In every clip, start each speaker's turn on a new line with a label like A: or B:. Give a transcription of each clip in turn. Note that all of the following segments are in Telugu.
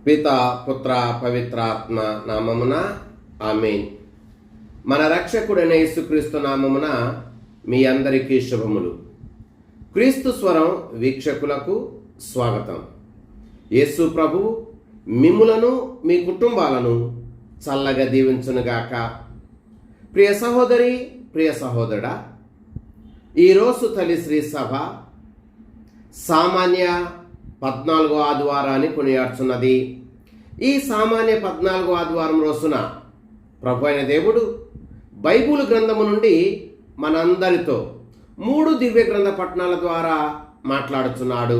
A: పితా పుత్ర పవిత్రాత్మ నామమున ఆమేన్. మన రక్షకుడైన యేసుక్రీస్తు నామమున మీ అందరికీ శుభములు. క్రీస్తు స్వరం వీక్షకులకు స్వాగతం. యేసు ప్రభువు మిమ్ములను మీ కుటుంబాలను చల్లగా దీవించునుగాక. ప్రియ సహోదరి, ప్రియ సహోదరుడా, ఈరోజు తల్లి శ్రీ సభ సామాన్య 14వ ఆదివారాన్ని కొనియాడుచున్నది. ఈ సామాన్య 14వ ఆదివారం రోజున ప్రభు అయిన దేవుడు బైబిల్ గ్రంథము నుండి మనందరితో 3 దివ్య గ్రంథ పట్టణాల ద్వారా మాట్లాడుచున్నాడు.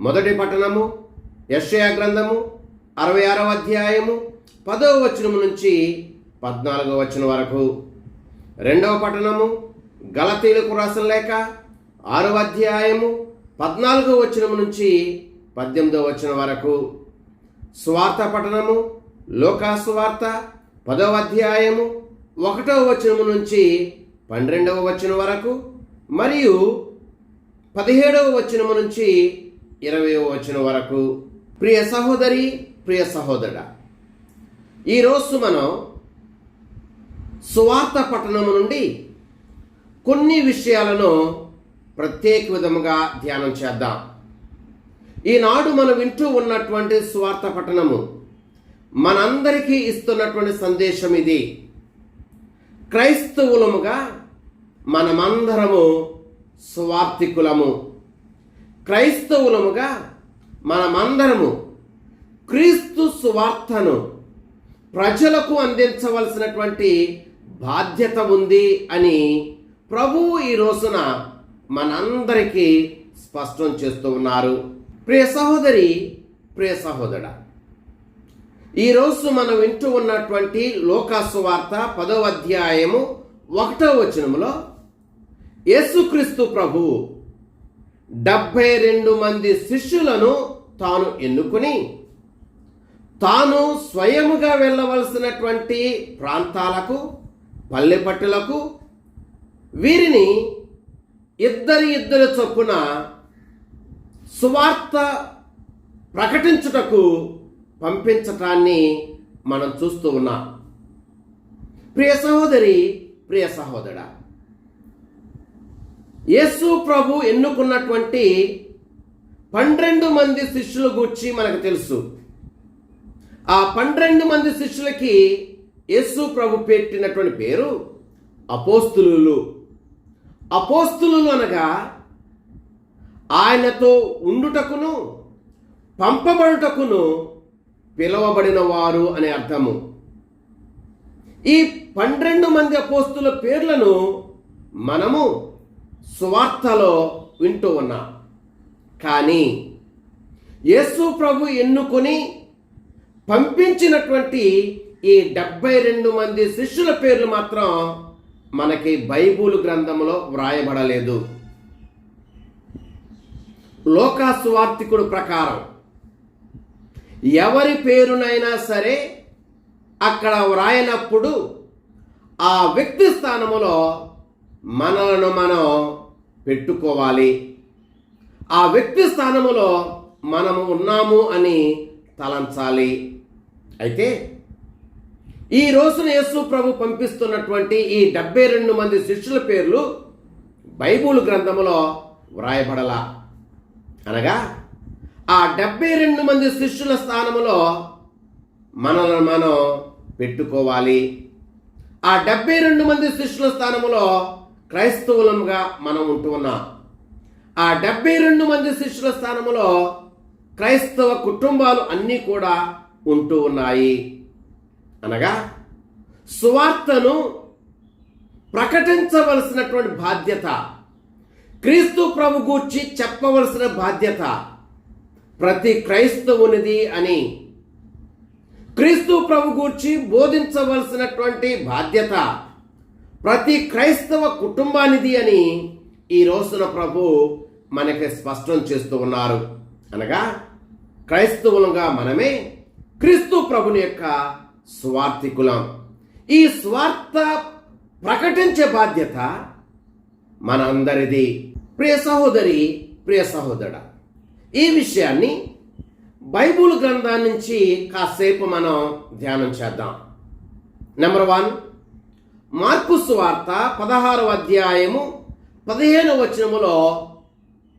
A: మొదటి పట్టణము యెషయా గ్రంథము 66వ అధ్యాయము 10వ వచనము నుంచి 14వ వచనం వరకు. రెండవ పట్టణము గలతీయులకు రాసిన లేఖ 6వ అధ్యాయము 14వ వచనం నుంచి 18వ వచనం వరకు. సువార్త పట్టణము లూకా సువార్త 10వ అధ్యాయము 1వ వచనం నుంచి 12వ వచనం వరకు మరియు 17వ వచనం నుంచి 20వ వచనం వరకు. ప్రియ సహోదరి, ప్రియ సహోదరుడా, ఈరోజు మనం సువార్త పట్టణము నుండి కొన్ని విషయాలను ప్రత్యేక విధముగా ధ్యానం చేద్దాం. ఈనాడు మనం వింటూ ఉన్నటువంటి సువార్త పట్టణము మనందరికీ ఇస్తున్నటువంటి సందేశం ఇది. క్రైస్తవులముగా మనమందరము సువార్తికులము. క్రైస్తవులముగా మనమందరము క్రీస్తు సువార్తను ప్రజలకు అందించవలసినటువంటి బాధ్యత ఉంది అని ప్రభువు ఈ రోజున మనందరికీ స్పష్టం చేస్తూ ఉన్నారు. ప్రియ సహోదరి, ప్రియ సహోదరుడా, ఈరోజు మనం వింటూ ఉన్నటువంటి లూకా సువార్త 10వ అధ్యాయము 1వ వచనములో యేసుక్రీస్తు ప్రభువు 72 మంది శిష్యులను తాను ఎన్నుకుని తాను స్వయముగా వెళ్ళవలసినటువంటి ప్రాంతాలకు, పల్లెపట్టులకు వీరిని ఇద్దరు చొప్పున సువార్త ప్రకటించుటకు పంపించటాన్ని మనం చూస్తూ ఉన్నాం. ప్రియ సహోదరి, ప్రియ సహోదరుడా, యేసు ప్రభు ఎన్నుకున్నటువంటి 12 మంది శిష్యుల గూర్చి మనకు తెలుసు. ఆ 12 మంది శిష్యులకి యేసు ప్రభు పెట్టినటువంటి పేరు అపోస్తులు. అపోస్తులు అనగా ఆయనతో ఉండుటకును పంపబడుటకును పిలువబడిన వారు అనే అర్థము. ఈ 12 మంది అపోస్తుల పేర్లను మనము సువార్తలో వింటూ ఉన్నాం. కానీ యేసు ప్రభు ఎన్నుకొని పంపించినటువంటి ఈ 72 మంది శిష్యుల పేర్లు మాత్రం మనకి బైబిల్ గ్రంథంలో వ్రాయబడలేదు. లూకా సువార్తికుడు ప్రకారం ఎవరి పేరునైనా సరే అక్కడ వ్రాయనప్పుడు ఆ వ్యక్తి స్థానములో మనలను మనం పెట్టుకోవాలి. ఆ వ్యక్తి స్థానములో మనము ఉన్నాము అని తలంచాలి. అయితే ఈ రోజున యేసు ప్రభు పంపిస్తున్నటువంటి ఈ 72 మంది శిష్యుల పేర్లు బైబిల్ గ్రంథములో వ్రాయబడలా. అనగా ఆ 72 మంది శిష్యుల స్థానములో మనల్ని మనం పెట్టుకోవాలి. ఆ 72 మంది శిష్యుల స్థానములో క్రైస్తవులముగా మనం ఉంటూ ఉన్నాం. ఆ 72 మంది శిష్యుల స్థానములో క్రైస్తవ కుటుంబాలు అన్నీ కూడా ఉంటూ ఉన్నాయి. అనగా సువార్తను ప్రకటించవలసినటువంటి బాధ్యత, క్రీస్తు ప్రభు గూర్చి చెప్పవలసిన బాధ్యత ప్రతి క్రైస్తవునిది అని, క్రీస్తు ప్రభు గూర్చి బోధించవలసినటువంటి బాధ్యత ప్రతి క్రైస్తవ కుటుంబానిది అని ఈ రోజున ప్రభు మనకి స్పష్టం చేస్తూ ఉన్నారు. అనగా క్రైస్తవులుగా మనమే క్రీస్తు ప్రభుని యొక్క స్వార్థికులం. ఈ స్వార్థ ప్రకటించే బాధ్యత మనందరిది. ప్రియ సహోదరి, ప్రియ సహోదరుడా, ఈ విషయాన్ని బైబిల్ గ్రంథాన్ని నుంచి కాసేపు మనం ధ్యానం చేద్దాం. నెంబర్ 1, మార్కు సువార్త 16వ అధ్యాయము 15వ వచనములో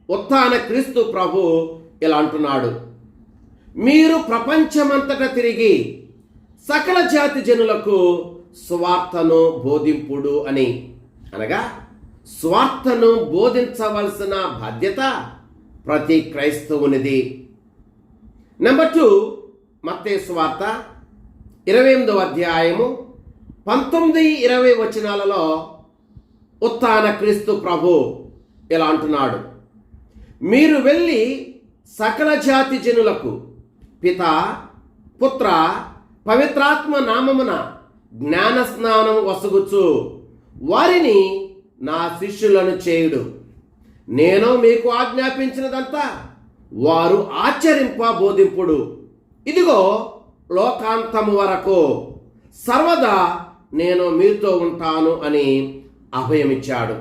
A: ఉత్థాన క్రీస్తు ప్రభు ఇలా అంటున్నాడు, మీరు ప్రపంచమంతటా తిరిగి సకల జాతి జనులకు సువార్తను బోధింపుడు అని. అనగా సువార్తను బోధించవలసిన బాధ్యత ప్రతి క్రైస్తవునిది. నెంబర్ 2, మత్తయి సువార్త 28వ అధ్యాయము 19-20 వచనాలలో ఉత్థాన క్రీస్తు ప్రభు ఇలా అంటున్నాడు, మీరు వెళ్ళి సకల జాతి జనులకు పిత పుత్ర పవిత్రాత్మ నామమున జ్ఞాన స్నానం వసగుచు వారిని నా శిష్యులను చేయుడు. నేను మీకు ఆజ్ఞాపించినదంతా వారు ఆచరింప బోధింపుడు. ఇదిగో లోకాంతము వరకు సర్వదా నేను మీతో ఉంటాను అని అభయమిచ్చాడు.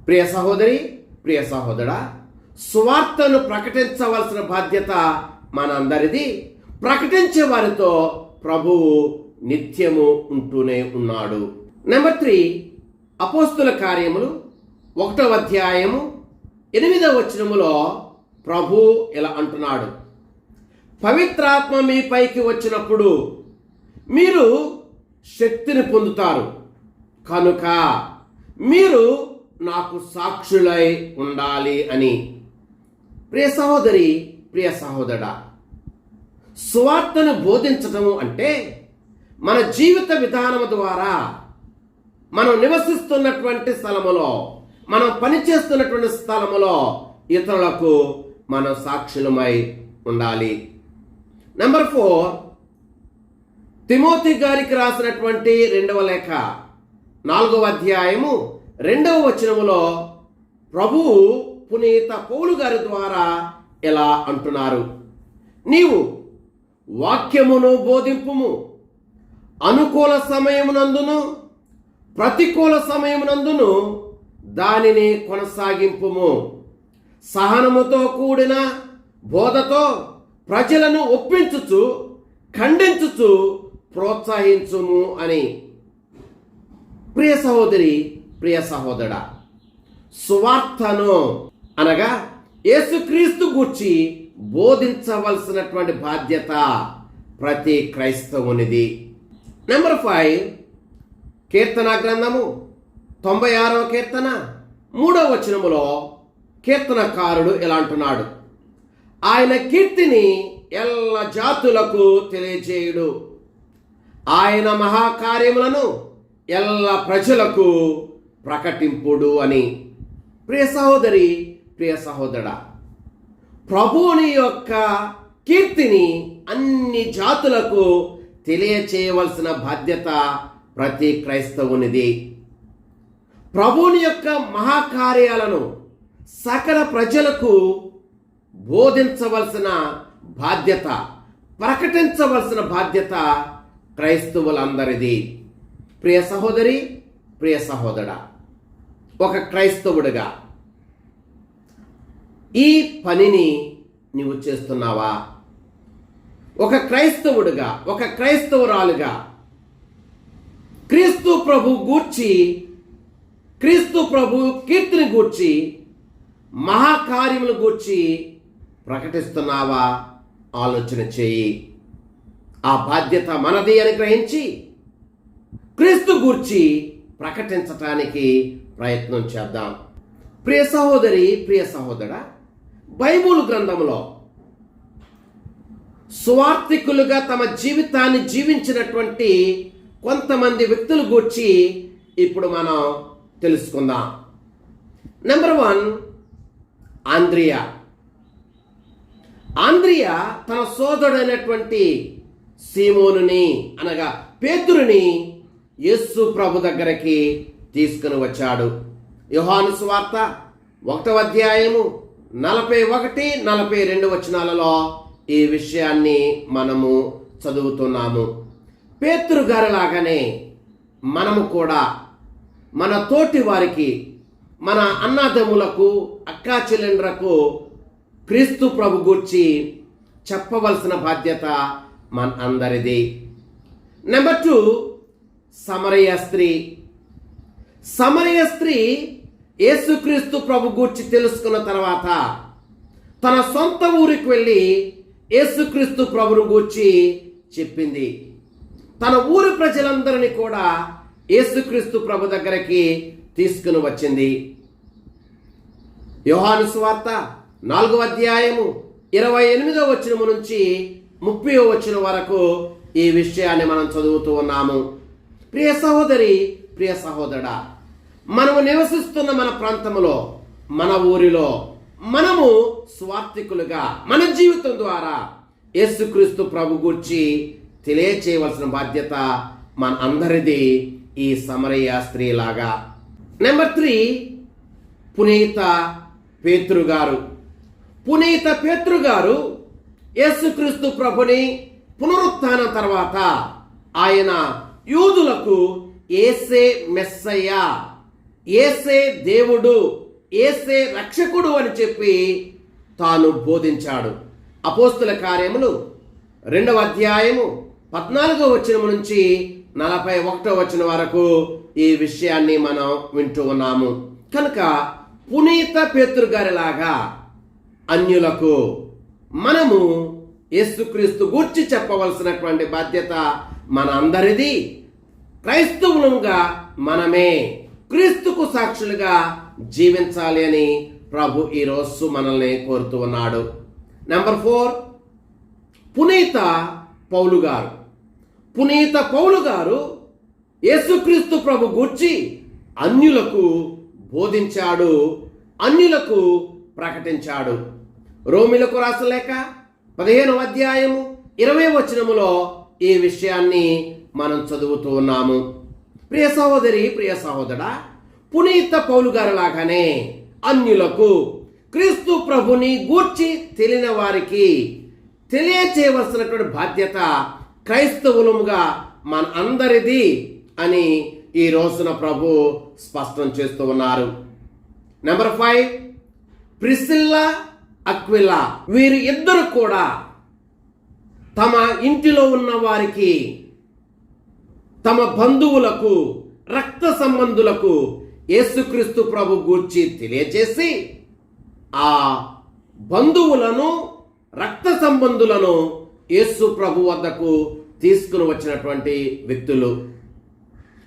A: ప్రియ సహోదరి, ప్రియ సహోదరా, సువార్తను ప్రకటించవలసిన బాధ్యత మనందరిది. ప్రకటించే వారితో ప్రభువు నిత్యము ఉంటూనే ఉన్నాడు. నెంబర్ 3, అపోస్తుల కార్యములు 1వ అధ్యాయము 8వ వచనములో ప్రభు ఇలా అంటున్నాడు, పవిత్రాత్మ మీ పైకి వచ్చినప్పుడు మీరు శక్తిని పొందుతారు, కనుక మీరు నాకు సాక్షులై ఉండాలి అని. ప్రియ సహోదరి, ప్రియ సహోదరా, సువార్తను బోధించటము అంటే మన జీవిత విధానం ద్వారా మనం నివసిస్తున్నటువంటి స్థలములో, మనం పనిచేస్తున్నటువంటి స్థలములో ఇతరులకు మనం సాక్షులమై ఉండాలి. నెంబర్ 4, తిమోతి గారికి రాసినటువంటి 2వ లేఖ 4వ అధ్యాయము 2వ వచనములో ప్రభువు పునీత పౌలు గారి ద్వారా ఎలా అంటున్నారు, నీవు వాక్యమును బోధింపుము, అనుకూల సమయమునందును ప్రతికూల సమయమునందును దానిని కొనసాగింపుము, సహనముతో కూడిన బోధతో ప్రజలను ఒప్పించుచు ఖండించుచు ప్రోత్సహించుము అని. ప్రియ సహోదరి, ప్రియ సహోదరా, సువార్తను అనగా యేసుక్రీస్తు గూర్చి బోధించవలసినటువంటి బాధ్యత ప్రతి క్రైస్తవునిది. నెంబర్ 5, కీర్తన గ్రంథము 96వ కీర్తన 3వ వచనములో కీర్తనకారుడు ఇలా అంటున్నాడు, ఆయన కీర్తిని ఎల్ల జాతులకు తెలియజేయుడు, ఆయన మహాకార్యములను ఎల్ల ప్రజలకు ప్రకటింపుడు అని. ప్రియ సహోదరి, ప్రియ సహోదరా, ప్రభువుని యొక్క కీర్తిని అన్ని జాతులకు తెలియచేయవలసిన బాధ్యత ప్రతి క్రైస్తవునిది. ప్రభువుని యొక్క మహాకార్యాలను సకల ప్రజలకు బోధించవలసిన బాధ్యత, ప్రకటించవలసిన బాధ్యత క్రైస్తవులందరిది. ప్రియ సహోదరి, ప్రియ సహోదరా, ఒక క్రైస్తవుడిగా ఈ పనిని నీవు చేస్తున్నావా? ఒక క్రైస్తవుడిగా, ఒక క్రైస్తవురాలుగా క్రీస్తు ప్రభు గూర్చి, క్రీస్తు ప్రభు కీర్తిని గూర్చి, మహాకార్యములు గూర్చి ప్రకటిస్తున్నావా? ఆలోచన చేయి. ఆ బాధ్యత మనది అని గ్రహించి క్రీస్తు గూర్చి ప్రకటించటానికి ప్రయత్నం చేద్దాం. ప్రియ సహోదరి, ప్రియ సహోదరా, బైబిల్ గ్రంథంలో సువార్థికులుగా తమ జీవితాన్ని జీవించినటువంటి కొంతమంది వ్యక్తుల గూర్చి ఇప్పుడు మనం తెలుసుకుందాం. నెంబర్ 1, ఆంద్రియా. ఆంద్రియా తన సోదరుడైనటువంటి సీమోనుని అనగా పేతురుని యేసు ప్రభు దగ్గరికి తీసుకుని వచ్చాడు. యోహాను సువార్త 1వ అధ్యాయము 41-42 వచనాలలో ఈ విషయాన్ని మనము చదువుతున్నాము. పేతురు గారి లాగానే మనము కూడా మన తోటి వారికి, మన అన్నదమ్ములకు, అక్కా చెల్లెండ్రకు క్రీస్తు ప్రభు గూర్చి చెప్పవలసిన బాధ్యత మన అందరిది. నెంబర్ 2, సమరయ స్త్రీ. సమరయ స్త్రీ యేసుక్రీస్తు ప్రభు గూర్చి తెలుసుకున్న తర్వాత తన సొంత ఊరికి వెళ్ళి యేసుక్రీస్తు ప్రభును గూర్చి చెప్పింది. తన ఊరి ప్రజలందరినీ కూడా యేసుక్రీస్తు ప్రభు దగ్గరికి తీసుకుని వచ్చింది. యోహాను సువార్త 4వ అధ్యాయము 28వ వచనము నుంచి 30వ వచనం వరకు ఈ విషయాన్ని మనం చదువుతూ ఉన్నాము. ప్రియ సహోదరి, ప్రియ సహోదరుడా, మనము నివసిస్తున్న మన ప్రాంతంలో, మన ఊరిలో మనము స్వార్థికులుగా మన జీవితం ద్వారా యేసుక్రీస్తు ప్రభు గూర్చి తెలియచేయవలసిన బాధ్యత మన అందరిది, ఈ సమరయ స్త్రీలాగా. నెంబర్ 3, పునీత పేతురు గారు. పునీత పేతురు గారు యేసుక్రీస్తు ప్రభుని పునరుత్థానం తర్వాత ఆయన యూదులకు యేసే మెస్సయ్య, యేసే దేవుడు, యేసే రక్షకుడు అని చెప్పి తాను బోధించాడు. అపోస్తుల కార్యములు 2వ అధ్యాయము 14వ వచనం నుంచి 41వ వచనం వరకు ఈ విషయాన్ని మనం వింటూ ఉన్నాము. కనుక పునీత పేతురు గారిలాగా అన్యులకు మనము యేసుక్రీస్తు గూర్చి చెప్పవలసినటువంటి బాధ్యత మన అందరిది. క్రైస్తవులుగా మనమే క్రీస్తుకు సాక్షులుగా జీవించాలి అని ప్రభు ఈరోజు మనల్ని కోరుతూ ఉన్నాడు. నెంబర్ 4, పునీత పౌలు గారు. పునీత పౌలు గారు యేసుక్రీస్తు ప్రభు గూర్చి అన్యులకు బోధించాడు, అన్యులకు ప్రకటించాడు. రోమిలకు రాసిన లేఖ 15వ అధ్యాయము 20వ వచనములో ఈ విషయాన్ని మనం చదువుతూ ఉన్నాము. ప్రియ సహోదరి, ప్రియ సహోదరా, పునీత పౌలు గారు లాగానే అన్యులకు క్రీస్తు ప్రభుని గూర్చి తెలియని వారికి తెలియచేయవలసినటువంటి బాధ్యత క్రైస్తవులముగా మన అందరిది అని ఈ రోజున ప్రభు స్పష్టం చేస్తూ ఉన్నారు. Number 5, Priscilla, Aquila. వీరు ఇద్దరు కూడా తమ ఇంటిలో ఉన్న వారికి, తమ బంధువులకు, రక్త సంబంధులకు యేసుక్రీస్తు ప్రభు గూర్చి తెలియచేసి ఆ బంధువులను, రక్త సంబంధులను యేసు ప్రభు వద్దకు తీసుకుని వచ్చినటువంటి వ్యక్తులు.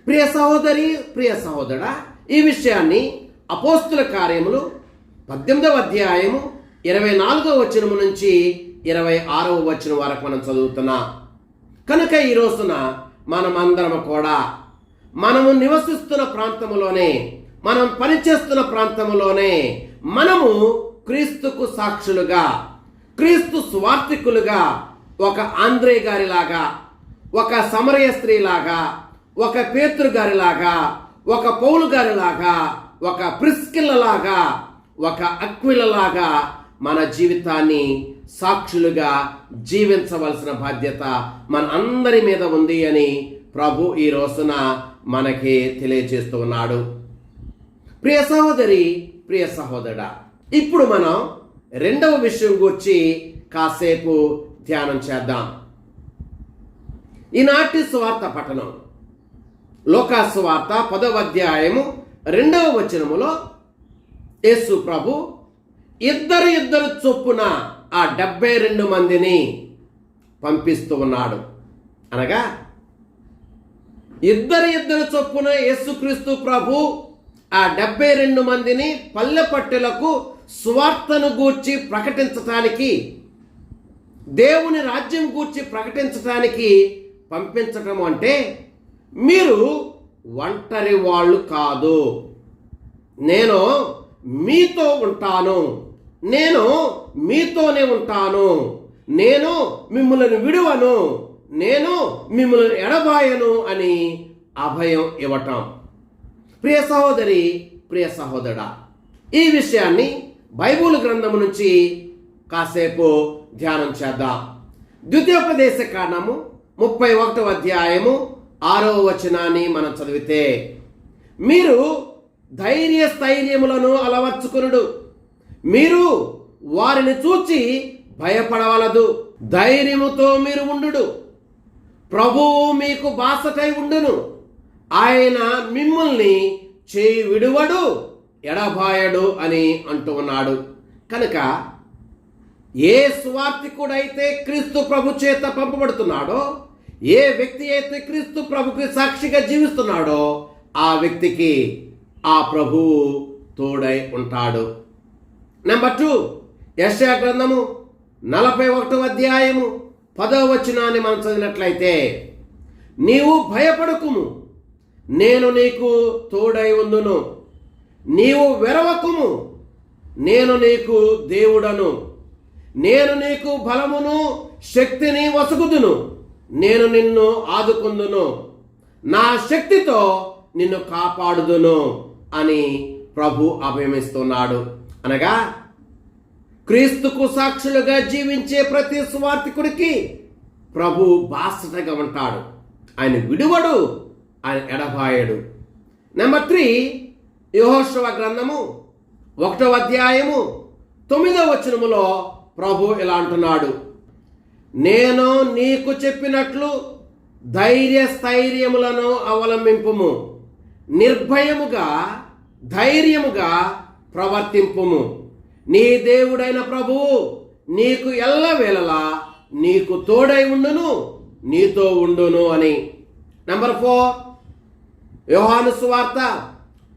A: ప్రియ సహోదరి, ప్రియ సహోదరా, ఈ విషయాన్ని అపోస్తుల కార్యములు 18వ అధ్యాయము 24వ వచనము నుంచి 26వ వచనం వరకు మనం చదువుతున్నాం. కనుక ఈ రోజున మనమందరం కూడా మనము నివసిస్తున్న ప్రాంతంలోనే, మనం పనిచేస్తున్న ప్రాంతంలోనే మనము క్రీస్తుకు సాక్షులుగా, క్రీస్తు స్వార్థికులుగా, ఒక ఆంద్రే గారిలాగా, ఒక సమరయ స్త్రీలాగా, ఒక పేతురు గారిలాగా, ఒక పౌలు గారిలాగా, ఒక ప్రిస్కిల్లలాగా, ఒక అక్విలలాగా మన జీవితాన్ని సాక్షులుగా జీవించవలసిన బాధ్యత మన అందరి మీద ఉంది అని ప్రభు ఈ రోజున మనకి తెలియజేస్తూ ఉన్నాడు. ప్రియ సహోదరి, ప్రియ సహోదరుడా, ఇప్పుడు మనం 2వ విషయం గురించి కాసేపు ధ్యానం చేద్దాం. ఈనాటి సువార్త పఠనం లూకా సువార్త 10వ అధ్యాయము 2వ వచనములో యేసు ప్రభు ఇద్దరు చొప్పున ఆ 72 మందిని పంపిస్తూ ఉన్నాడు. అనగా ఇద్దరు చొప్పున యేసుక్రీస్తు ప్రభు ఆ 72 మందిని పల్లె పట్టెలకు సువార్తను గూర్చి ప్రకటించటానికి, దేవుని రాజ్యం గూర్చి ప్రకటించటానికి పంపించటం అంటే మీరు ఒంటరి వాళ్ళు కాదు, నేను మీతో ఉంటాను, నేను మీతోనే ఉంటాను, నేను మిమ్మల్ని విడువను, నేను మిమ్మల్ని ఎడబాయను అని అభయం ఇవ్వటం. ప్రియ సహోదరి, ప్రియ సహోదరుడా, ఈ విషయాన్ని బైబిల్ గ్రంథము నుంచి కాసేపు ధ్యానం చేద్దాం. ద్వితీయోపదేశ కాండము 31వ అధ్యాయము 6వ వచనాన్ని మనం చదివితే, మీరు ధైర్యస్థైర్యములను అలవర్చుకొనుడు, మీరు వారిని చూచి భయపడవలదు, ధైర్యముతో మీరు ఉండుడు. ప్రభువు మీకు బాసటై ఉండును. ఆయన మిమ్మల్ని చేయి విడువడు, ఎడబాయడు అని అంటూ ఉన్నాడు. కనుక ఏ సువార్తికుడైతే క్రీస్తు ప్రభు చేత పంపబడుతున్నాడో, ఏ వ్యక్తి అయితే క్రీస్తు ప్రభుకి సాక్షిగా జీవిస్తున్నాడో, ఆ వ్యక్తికి ఆ ప్రభువు తోడై ఉంటాడు. నెంబర్ 2, యెషయా గ్రంథము 41వ అధ్యాయము 10వ వచనాన్ని మనం చదివినట్లయితే, నీవు భయపడకుము, నేను నీకు తోడై ఉందును. నీవు వెరవకుము, నేను నీకు దేవుడను. నేను నీకు బలమును శక్తిని వసుగుదును. నేను నిన్ను ఆదుకుందును. నా శక్తితో నిన్ను కాపాడుదును అని ప్రభు అభయమిస్తున్నాడు. అనగా క్రీస్తుకు సాక్షులుగా జీవించే ప్రతి సువార్తికుడికి ప్రభు బాసటగా ఉంటాడు. ఆయన విడువడు, ఆయన ఎడబాయడు. నెంబర్ 3, యెహోషువ గ్రంథము 1వ అధ్యాయము 9వ వచనములో ప్రభు ఇలా అంటున్నాడు, నేను నీకు చెప్పినట్లు ధైర్యస్థైర్యములను అవలంబింపుము, నిర్భయముగా ధైర్యముగా ప్రవర్తింపుము. నీ దేవుడైన ప్రభువు నీకు ఎల్లవేళలా నీకు తోడై ఉండును, నీతో ఉండును అని. నెంబర్ 4, యోహాను సువార్త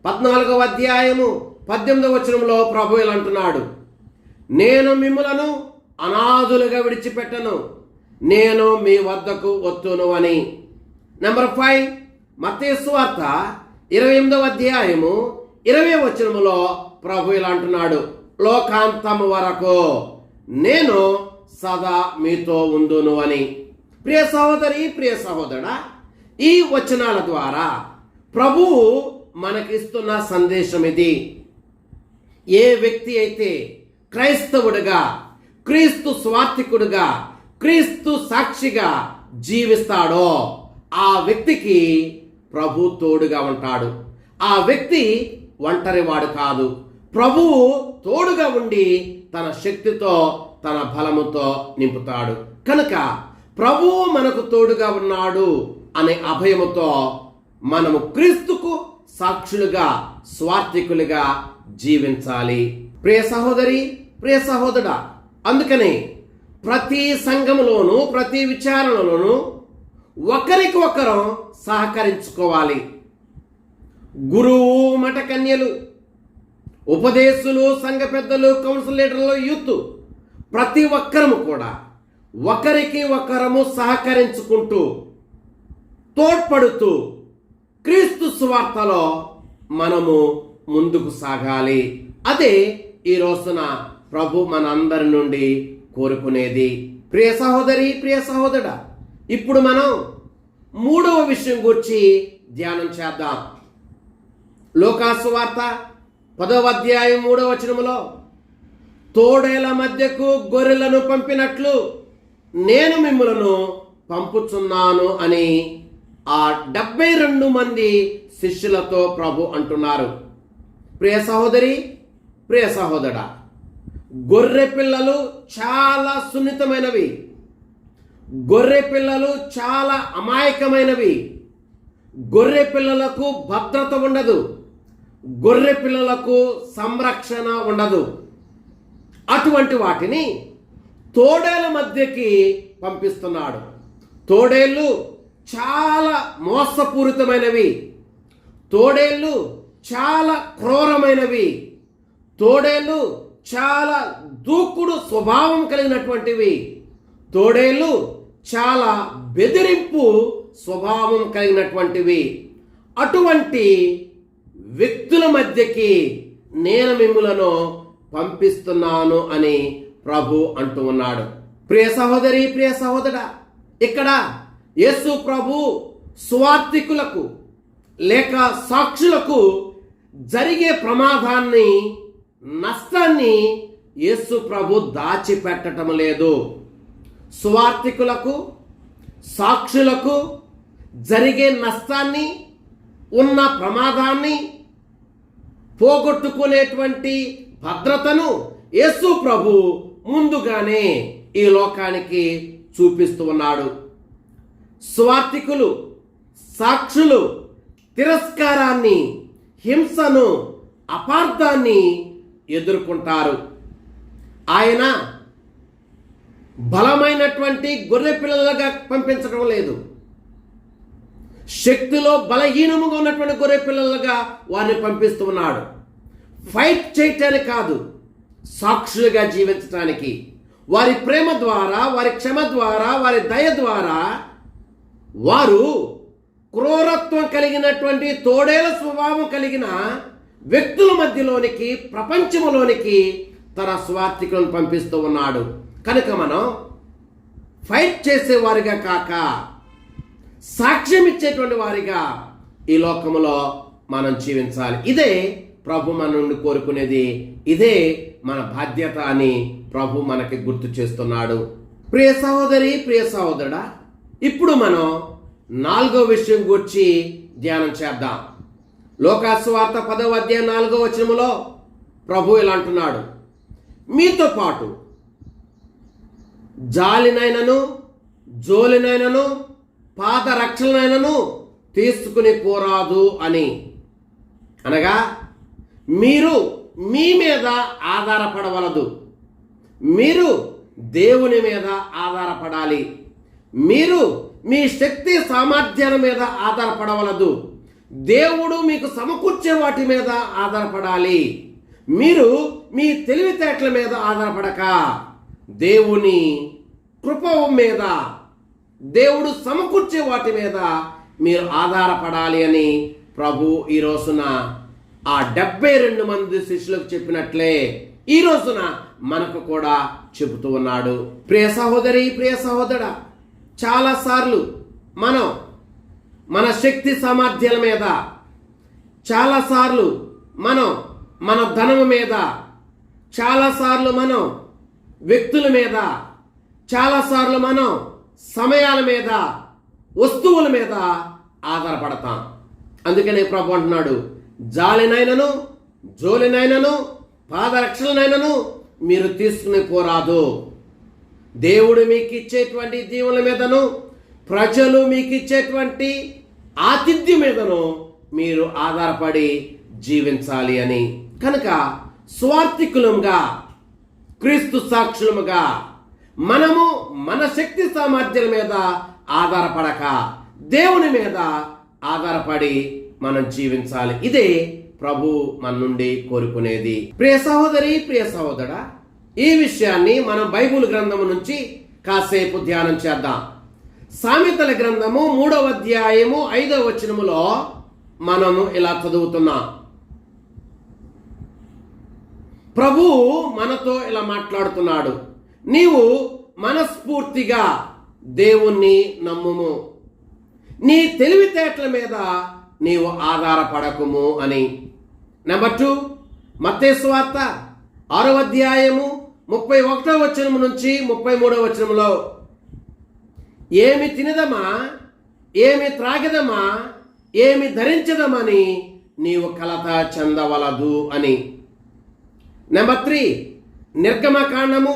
A: 14వ అధ్యాయము 18వ వచనంలో ప్రభు ఇలా అంటున్నాడు, నేను మిమ్ములను అనాథులుగా విడిచిపెట్టను, నేను మీ వద్దకు వత్తును అని. నెంబర్ 5, మత్తయి సువార్త 28వ అధ్యాయము 20వ వచనములో ప్రభు ఇలా అంటున్నాడు, లోకాంతము వరకు నేను సదా మీతో ఉందును అని. ప్రియ సహోదరి, ప్రియ సహోదరుడా, ఈ వచనాల ద్వారా ప్రభువు మనకిస్తున్న సందేశం ఇది. ఏ వ్యక్తి అయితే క్రైస్తవుడిగా, క్రీస్తు స్వార్థికుడిగా, క్రీస్తు సాక్షిగా జీవిస్తాడో ఆ వ్యక్తికి ప్రభు తోడుగా ఉంటాడు. ఆ వ్యక్తి ఒంటరివాడు కాదు. ప్రభువు తోడుగా ఉండి తన శక్తితో, తన బలముతో నింపుతాడు. కనుక ప్రభువు మనకు తోడుగా ఉన్నాడు అనే అభయముతో మనము క్రీస్తుకు సాక్షులుగా, స్వార్థికులుగా జీవించాలి. ప్రియ సహోదరి, ప్రియ సహోదరుడా, అందుకని ప్రతి సంఘములోనూ, ప్రతి విచారణలోనూ ఒకరికి ఒకరు సహకరించుకోవాలి. గురువు, మఠకన్యలు, ఉపదేశులు, సంఘ పెద్దలు, కౌన్సిల్ లీడర్లు, యూత్, ప్రతి ఒక్కరము కూడా ఒకరికి ఒకరము సహకరించుకుంటూ, తోడ్పడుతూ క్రీస్తు సువార్తలో మనము ముందుకు సాగాలి. అదే ఈ రోజున ప్రభు మనందరి నుండి కోరుకునేది. ప్రియ సహోదరి, ప్రియ సహోదరుడా, ఇప్పుడు మనం 3వ విషయం గురించి ధ్యానం చేద్దాం. లూకాసు వార్త 10వ అధ్యాయం 3వ వచనములో, తోడేల మధ్యకు గొర్రెలను పంపినట్లు నేను మిమ్ములను పంపుచున్నాను అని ఆ 72 మంది శిష్యులతో ప్రభు అంటున్నారు. ప్రియ సహోదరి, ప్రియ సహోదరుడా, గొర్రె పిల్లలు చాలా సున్నితమైనవి. గొర్రె పిల్లలు చాలా అమాయకమైనవి. గొర్రె పిల్లలకు భద్రత ఉండదు. గొర్రె పిల్లలకు సంరక్షణ ఉండదు. అటువంటి వాటిని తోడేల మధ్యకి పంపిస్తున్నాడు. తోడేళ్ళు చాలా మోసపూరితమైనవి. తోడేళ్ళు చాలా క్రూరమైనవి. తోడేళ్ళు చాలా దూకుడు స్వభావం కలిగినటువంటివి. తోడేళ్ళు చాలా బెదిరింపు స్వభావం కలిగినటువంటివి. అటువంటి వ్యక్తుల మధ్యకి నేను మిమ్ములను పంపిస్తున్నాను అని ప్రభు అంటూ ఉన్నాడు. ప్రియ సహోదరి, ప్రియ సహోదరుడా, ఇక్కడ యేసు ప్రభు సువార్థికులకు లేక సాక్షులకు జరిగే ప్రమాదాన్ని, నష్టాన్ని యేసు ప్రభు దాచిపెట్టడం లేదు. సువార్థికులకు, సాక్షులకు జరిగే నష్టాన్ని, ఉన్న ప్రమాదాన్ని, పోగొట్టుకునేటువంటి భద్రతను యేసు ప్రభు ముందుగానే ఈ లోకానికి చూపిస్తూ ఉన్నాడు. స్వార్థికులు, సాక్షులు తిరస్కారాన్ని, హింసను, అపార్థాన్ని ఎదుర్కొంటారు. ఆయన బలమైనటువంటి గొర్రె పిల్లలుగా పంపించడం లేదు. శక్తిలో బలహీనముగా ఉన్నటువంటి గొర్రె పిల్లలుగా వారిని పంపిస్తూ ఉన్నాడు. ఫైట్ చేయటానికి కాదు, సాక్షులుగా జీవించటానికి. వారి ప్రేమ ద్వారా, వారి క్షమ ద్వారా, వారి దయ ద్వారా వారు క్రూరత్వం కలిగినటువంటి తోడేల స్వభావం కలిగిన వ్యక్తుల మధ్యలోనికి, ప్రపంచంలోనికి తన స్వార్థికులను పంపిస్తూ ఉన్నాడు. కనుక మనం ఫైట్ చేసేవారిగా కాక సాక్ష్యం ఇచ్చేటువంటి వారిగా ఈ లోకంలో మనం జీవించాలి. ఇదే ప్రభు మన నుండి కోరుకునేది, ఇదే మన బాధ్యత అని ప్రభు మనకి గుర్తు చేస్తున్నాడు. ప్రియ సహోదరి, ప్రియ సహోదరుడా, ఇప్పుడు మనం 4వ విషయం గురించి ధ్యానం చేద్దాం. లోకాసు వార్త 10వ అధ్యాయం 4వ వచనములో ప్రభు ఇలా అంటున్నాడు, మీతో పాటు జాలినైనను, జోలినైనను, పాదరక్షలనైనను తీసుకుని పోరాదు అని. అనగా మీరు మీ మీద ఆధారపడవలదు. మీరు దేవుని మీద ఆధారపడాలి. మీరు మీ శక్తి సామర్థ్యాల మీద ఆధారపడవలదు. దేవుడు మీకు సమకూర్చే వాటి మీద ఆధారపడాలి. మీరు మీ తెలివితేటల మీద ఆధారపడక దేవుని కృప మీద, దేవుడు సమకూర్చే వాటి మీద మీరు ఆధారపడాలి అని ప్రభు ఈ రోజున ఆ 72 మంది శిష్యులకు చెప్పినట్లే ఈ రోజున మనకు కూడా చెబుతూ ఉన్నాడు. ప్రియ సహోదరి, ప్రియ సహోదరా, చాలాసార్లు మనం మన శక్తి సామర్థ్యాల మీద, చాలాసార్లు మనం మన ధనము మీద, చాలాసార్లు మనం వ్యక్తుల మీద, చాలాసార్లు మనం సమయాల మీద, వస్తువుల మీద ఆధారపడతాం. అందుకనే ప్రభు అంటున్నాడు, జాలినైనను, జోలినైనను, పాదరక్షలనైనను మీరు తీసుకుని పోరాదు. దేవుడు మీకు ఇచ్చేటువంటి దీవుల మీదను, ప్రజలు మీకు ఇచ్చేటువంటి ఆతిథ్యం మీదను మీరు ఆధారపడి జీవించాలి అని. కనుక స్వార్థికులముగా, క్రీస్తు సాక్షులముగా మనము మన శక్తి సామర్థ్యాల మీద ఆధారపడక దేవుని మీద ఆధారపడి మనం జీవించాలి. ఇదే ప్రభు మన నుండి కోరుకునేది. ప్రియ సహోదరి, ప్రియ సహోదరా, ఈ విషయాన్ని మనం బైబిల్ గ్రంథము నుంచి కాసేపు ధ్యానం చేద్దాం. సామెతల గ్రంథము 3వ అధ్యాయము 5వ వచనములో మనము ఇలా చదువుతున్నాం. ప్రభు మనతో ఇలా మాట్లాడుతున్నాడు, నీవు మనస్ఫూర్తిగా దేవుణ్ణి నమ్ముము, నీ తెలివితేటల మీద నీవు ఆధారపడకుము అని. నెంబర్ 2, మత్తయి సువార్త 6వ అధ్యాయము 31వ వచనము నుంచి 33వ వచనములో, ఏమి తినదమా, ఏమి త్రాగదమా, ఏమి ధరించదమని నీవు కలత చెందవలదు అని. నెంబర్ 3, నిర్గమకాండము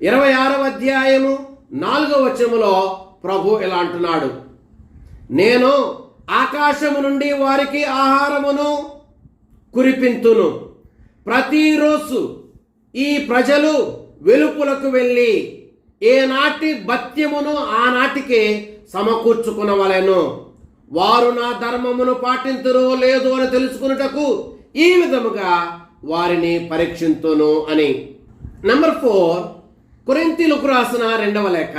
A: 26వ అధ్యాయము 4వ వచనములో ప్రభు ఇలా అంటున్నాడు, నేను ఆకాశము నుండి వారికి ఆహారమును కురిపింతును. ప్రతిరోజు ఈ ప్రజలు వెలుపులకు వెళ్ళి ఏనాటి భత్యమును ఆనాటికే సమకూర్చుకునవలెను. వారు నా ధర్మమును పాటింతురో లేదో అని తెలుసుకున్నటకు ఈ విధముగా వారిని పరీక్షింతును అని. నెంబర్ 4, కొరింథీయులకు రాసిన 2వ లేఖ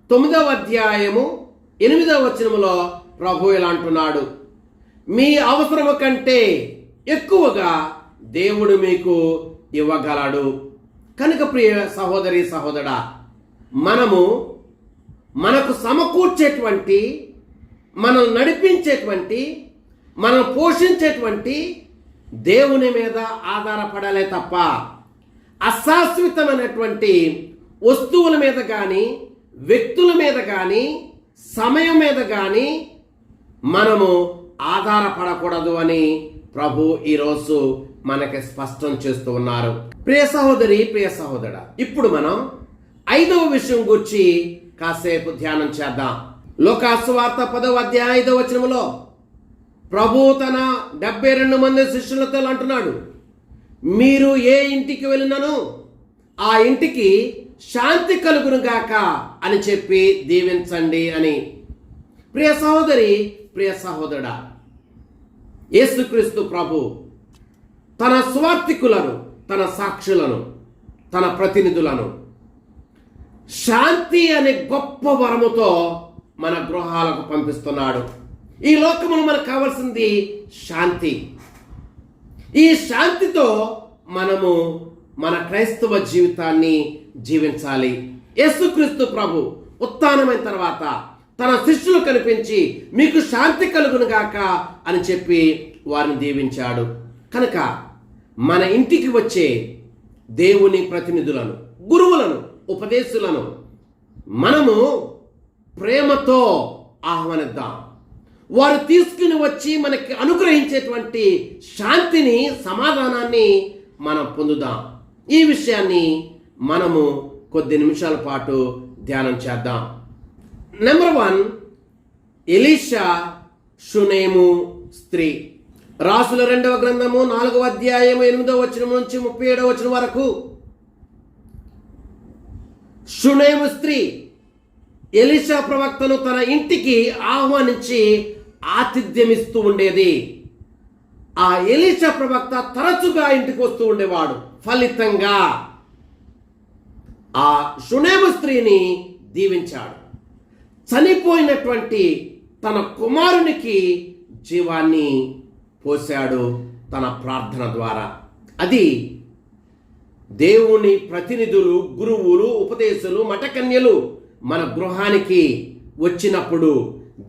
A: 9వ అధ్యాయము 8వ వచనములో ప్రభు ఇలా అంటున్నాడు, మీ అవసరము కంటే ఎక్కువగా దేవుడు మీకు ఇవ్వగలడు. కనుక ప్రియ సహోదరి, సహోదరా, మనకు సమకూర్చేటువంటి, మనల్ని నడిపించేటువంటి, మనం పోషించేటువంటి దేవుని మీద ఆధారపడాలే తప్ప అశాశ్వతమైనటువంటి వస్తువుల మీద కానీ, వ్యక్తుల మీద కానీ, సమయం మీద కానీ మనము ఆధారపడకూడదు అని ప్రభు ఈరోజు మనకి స్పష్టం చేస్తూ ఉన్నారు. ప్రియ సహోదరి, ప్రియ సహోదరా, ఇప్పుడు మనం 5వ విషయం గురించి కాసేపు ధ్యానం చేద్దాం. లూకా సువార్త 10వ అధ్యాయం 5వ వచనములో ప్రభు తన 72 మంది శిష్యులతో అంటున్నాడు, మీరు ఏ ఇంటికి వెళ్ళినను ఆ ఇంటికి శాంతి కలుగును గాక అని చెప్పి దీవించండి అని. ప్రియ సహోదరి, ప్రియ సహోదరుడా, యేసుక్రీస్తు ప్రభు తన స్వార్థికులను, తన సాక్షులను, తన ప్రతినిధులను శాంతి అనే గొప్ప వరముతో మన గృహాలకు పంపిస్తున్నాడు. ఈ లోకములో మనకు కావాల్సింది శాంతి. ఈ శాంతితో మనము మన క్రైస్తవ జీవితాన్ని జీవించాలి. యేసుక్రీస్తు ప్రభు ఉత్థానమైన తర్వాత తన శిష్యులు కనిపించి మీకు శాంతి కలుగును గాక అని చెప్పి వారిని దీవించాడు. కనుక మన ఇంటికి వచ్చే దేవుని ప్రతినిధులను, గురువులను, ఉపదేశులను మనము ప్రేమతో ఆహ్వానిద్దాం. వారు తీసుకుని వచ్చి మనకి అనుగ్రహించేటువంటి శాంతిని, సమాధానాన్ని మనం పొందుదాం. ఈ విషయాన్ని మనము కొద్ది నిమిషాల పాటు ధ్యానం చేద్దాం. నెంబర్ 1, ఎలీషా షునేము స్త్రీ. రాసుల 2వ గ్రంథము 4వ అధ్యాయం 8వ వచనం నుంచి 37వ వచనం వరకు షునేము స్త్రీ ఎలీషా ప్రవక్తను తన ఇంటికి ఆహ్వానించి ఆతిథ్యమిస్తూ ఉండేది. ఆ ఎలీషా ప్రవక్త తరచుగా ఇంటికి వస్తూ ఉండేవాడు. ఫలితంగా ఆ షునేము స్త్రీని దీవించాడు. చనిపోయినటువంటి తన కుమారునికి జీవాన్ని పోశాడు తన ప్రార్థన ద్వారా. అది దేవుని ప్రతినిధులు, గురువులు, ఉపదేశులు, మఠకన్యలు మన గృహానికి వచ్చినప్పుడు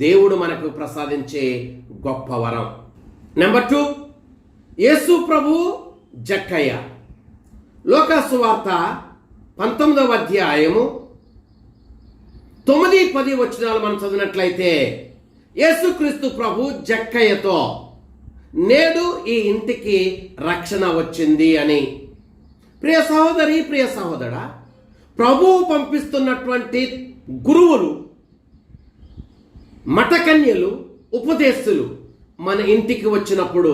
A: దేవుడు మనకు ప్రసాదించే గొప్ప వరం. నెంబర్ 2, యేసు ప్రభు జక్కయ్య. లూకా సువార్త 19వ అధ్యాయము 9, 10 వచనాలు మనం చదివినట్లయితే యేసుక్రీస్తు ప్రభు జక్కయ్యతో నేడు ఈ ఇంటికి రక్షణ వచ్చింది అని. ప్రియ సహోదరి, ప్రియ సహోదరా, ప్రభువు పంపిస్తున్నటువంటి గురువులు, మఠకన్యలు, ఉపదేశులు మన ఇంటికి వచ్చినప్పుడు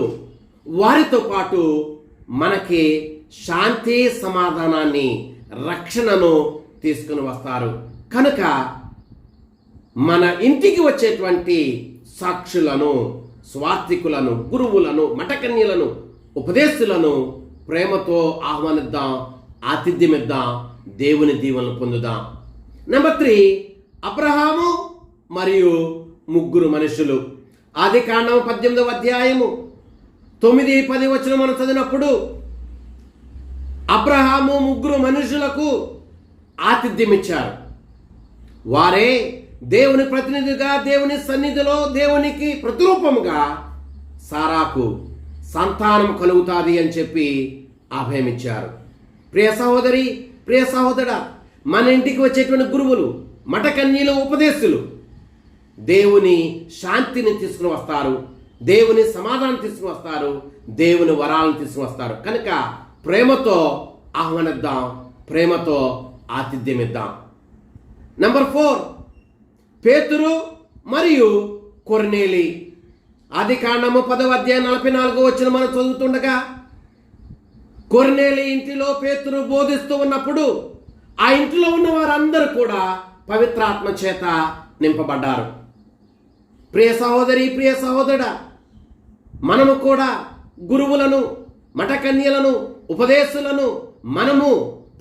A: వారితో పాటు మనకి శాంతి, సమాధానాన్ని, రక్షణను తీసుకుని వస్తారు. కనుక మన ఇంటికి వచ్చేటువంటి సాక్షులను, స్వార్థికులను, గురువులను, మఠకన్యలను, ఉపదేశులను ప్రేమతో ఆహ్వానిద్దాం, ఆతిథ్యమిద్దాం, దేవుని దీవెనలు పొందుదాం. నెంబర్ 3, అబ్రహాము మరియు 3 మనుషులు. ఆదికాండం 18వ అధ్యాయము 9, 10 వచనం మనం చదివినప్పుడు అబ్రహాము 3 మనుషులకు ఆతిథ్యం ఇచ్చారు. వారే దేవుని ప్రతినిధిగా, దేవుని సన్నిధిలో దేవునికి ప్రతిరూపముగా సారాకు సంతానం కలుగుతాది అని చెప్పి అభయమిచ్చారు. ప్రియ సహోదరి, ప్రియ సహోదరా, మన ఇంటికి వచ్చేటువంటి గురువులు, మఠకన్యలు, ఉపదేశులు దేవుని శాంతిని తీసుకుని వస్తారు, దేవుని సమాధానం తీసుకుని వస్తారు, దేవుని వరాలను తీసుకుని వస్తారు. కనుక ప్రేమతో ఆహ్వానిద్దాం, ప్రేమతో ఆతిథ్యమిద్దాం. నెంబర్ 4, పేతురు మరియు కొర్నేలి. ఆదికాండము 10వ అధ్యాయం 44వ వచనం మనం చదువుతుండగా కొర్నేలి ఇంటిలో పేతురు బోధిస్తూ ఉన్నప్పుడు ఆ ఇంటిలో ఉన్న వారందరూ కూడా పవిత్రాత్మ చేత నింపబడ్డారు. ప్రియ సహోదరి, ప్రియ సహోదరుడా, మనము కూడా గురువులను, మఠకన్యలను, ఉపదేశులను మనము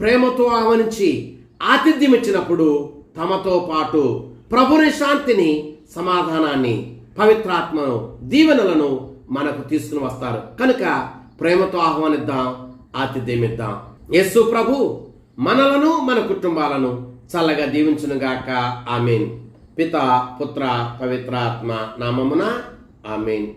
A: ప్రేమతో ఆహ్వానించి ఆతిథ్యం ఇచ్చినప్పుడు తమతో పాటు ప్రభుని శాంతిని, సమాధానాన్ని, పవిత్రాత్మను, దీవెనలను మనకు తీసుకుని వస్తారు. కనుక ప్రేమతో ఆహ్వానిద్దాం, ఆతిథ్యమిద్దాం. యేసు ప్రభు మనలను, మన కుటుంబాలను చల్లగా దీవించునుగాక. ఆమేన్. పిత, పుత్ర, పవిత్రాత్మ నామమున ఆమేన్.